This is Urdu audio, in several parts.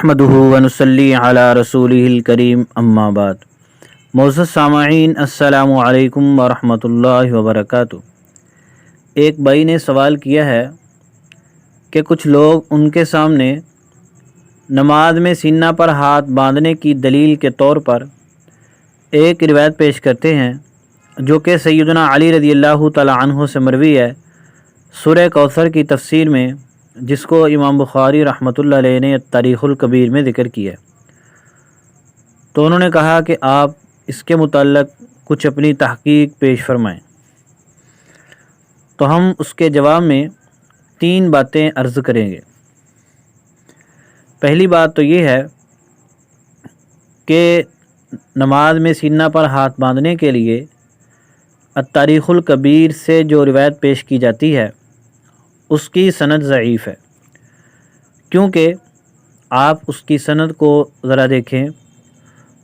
نحمدہ ونصلی علی رسولہ الکریم اما بعد۔ معزز سامعین، السلام علیکم ورحمۃ اللہ وبرکاتہ۔ ایک بھائی نے سوال کیا ہے کہ کچھ لوگ ان کے سامنے نماز میں سینہ پر ہاتھ باندھنے کی دلیل کے طور پر ایک روایت پیش کرتے ہیں جو کہ سیدنا علی رضی اللہ تعالی عنہ سے مروی ہے سورہ کوثر کی تفسیر میں، جس کو امام بخاری رحمۃ اللہ علیہ نے تاریخ الکبیر میں ذکر کیا ہے۔ تو انہوں نے کہا کہ آپ اس کے متعلق کچھ اپنی تحقیق پیش فرمائیں۔ تو ہم اس کے جواب میں 3 باتیں عرض کریں گے۔ پہلی بات تو یہ ہے کہ نماز میں سینہ پر ہاتھ باندھنے کے لیے التاریخ الکبیر سے جو روایت پیش کی جاتی ہے اس کی سند ضعیف ہے، کیونکہ آپ اس کی سند کو ذرا دیکھیں۔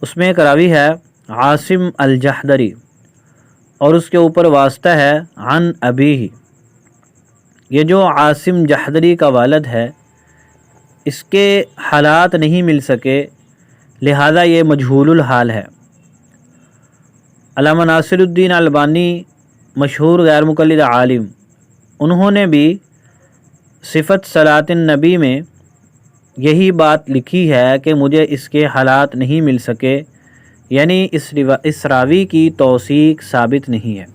اس میں ایک راوی ہے عاصم الجحدری اور اس کے اوپر واسطہ ہے عن ابیہ۔ یہ جو عاصم جحدری کا والد ہے اس کے حالات نہیں مل سکے، لہذا یہ مجہول الحال ہے۔ علامہ ناصر الدین البانی، مشہور غیر مقلد عالم، انہوں نے بھی صفت صلاۃ النبی میں یہی بات لکھی ہے کہ مجھے اس کے حالات نہیں مل سکے، یعنی اس راوی کی توثیق ثابت نہیں ہے۔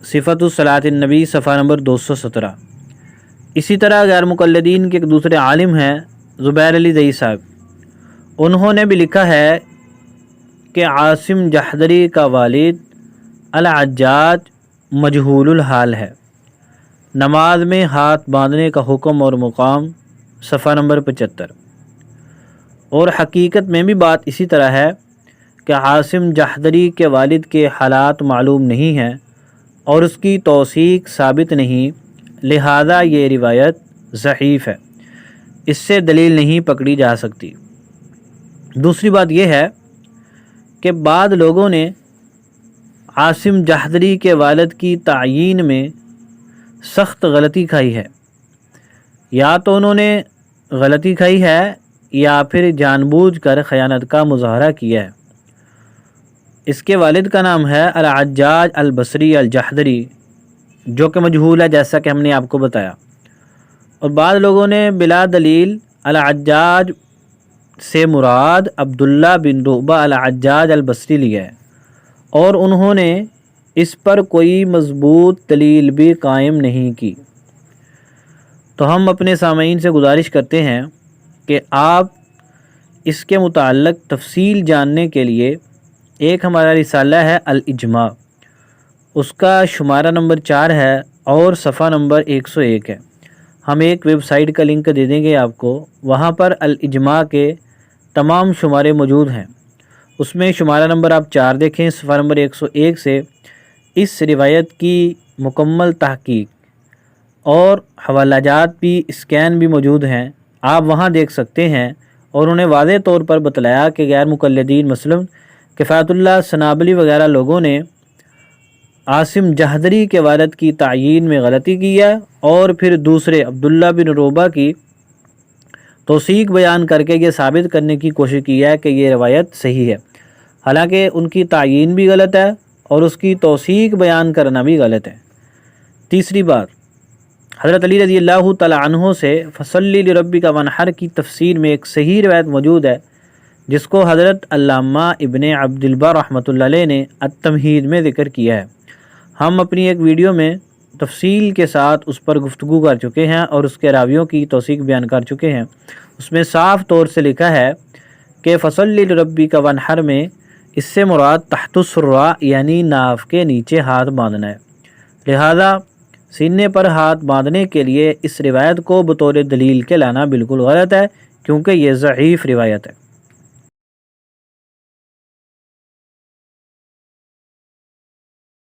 صفت صلاۃ النبی صفحہ نمبر 217۔ اسی طرح غیر مقلدین کے ایک دوسرے عالم ہیں زبیر علی زئی صاحب، انہوں نے بھی لکھا ہے کہ عاصم جحدری کا والد العجاج مجہول الحال ہے۔ نماز میں ہاتھ باندھنے کا حکم اور مقام صفحہ نمبر 75۔ اور حقیقت میں بھی بات اسی طرح ہے کہ عاصم جحدری کے والد کے حالات معلوم نہیں ہیں اور اس کی توثیق ثابت نہیں، لہذا یہ روایت ضعیف ہے، اس سے دلیل نہیں پکڑی جا سکتی۔ دوسری بات یہ ہے کہ بعض لوگوں نے عاصم جحدری کے والد کی تعیین میں سخت غلطی کھائی ہے۔ یا تو انہوں نے غلطی کھائی ہے یا پھر جان بوجھ کر خیانت کا مظاہرہ کیا ہے۔ اس کے والد کا نام ہے العجاج البصری الجحدری، جو کہ مجہول ہے جیسا کہ ہم نے آپ کو بتایا۔ اور بعض لوگوں نے بلا دلیل العجاج سے مراد عبداللہ بن رعبہ العجاج البصری لیا ہے، اور انہوں نے اس پر کوئی مضبوط دلیل بھی قائم نہیں کی۔ تو ہم اپنے سامعین سے گزارش کرتے ہیں کہ آپ اس کے متعلق تفصیل جاننے کے لیے ایک ہمارا رسالہ ہے الاجماع، اس کا شمارہ نمبر 4 ہے اور صفحہ نمبر 101 ہے۔ ہم ایک ویب سائٹ کا لنک دے دیں گے آپ کو، وہاں پر الاجماع کے تمام شمارے موجود ہیں۔ اس میں شمارہ نمبر آپ 4 دیکھیں، صفحہ نمبر 101 سے اس روایت کی مکمل تحقیق اور حوالہ جات بھی، اسکین بھی موجود ہیں، آپ وہاں دیکھ سکتے ہیں۔ اور انہیں واضح طور پر بتلایا کہ غیر مقلدین مثلاً کفایت اللہ سنابلی وغیرہ لوگوں نے عاصم جحدری کے والد کی تعیین میں غلطی کی ہے، اور پھر دوسرے عبداللہ بن رعبہ کی توثیق بیان کر کے یہ ثابت کرنے کی کوشش کی ہے کہ یہ روایت صحیح ہے، حالانکہ ان کی تعیین بھی غلط ہے اور اس کی توثیق بیان کرنا بھی غلط ہے۔ تیسری بات، حضرت علی رضی اللہ تعالی عنہ سے فصلی لربک وانحر کی تفسیر میں ایک صحیح روایت موجود ہے، جس کو حضرت علامہ ابن عبد البر رحمۃ اللہ علیہ نے التمہید میں ذکر کیا ہے۔ ہم اپنی ایک ویڈیو میں تفصیل کے ساتھ اس پر گفتگو کر چکے ہیں اور اس کے راویوں کی توثیق بیان کر چکے ہیں۔ اس میں صاف طور سے لکھا ہے کہ فصلی لربک وانحر میں اس سے مراد تحت السرہ یعنی ناف کے نیچے ہاتھ باندھنا ہے، لہذا سینے پر ہاتھ باندھنے کے لیے اس روایت کو بطور دلیل کے لانا بالکل غلط ہے، کیونکہ یہ ضعیف روایت ہے۔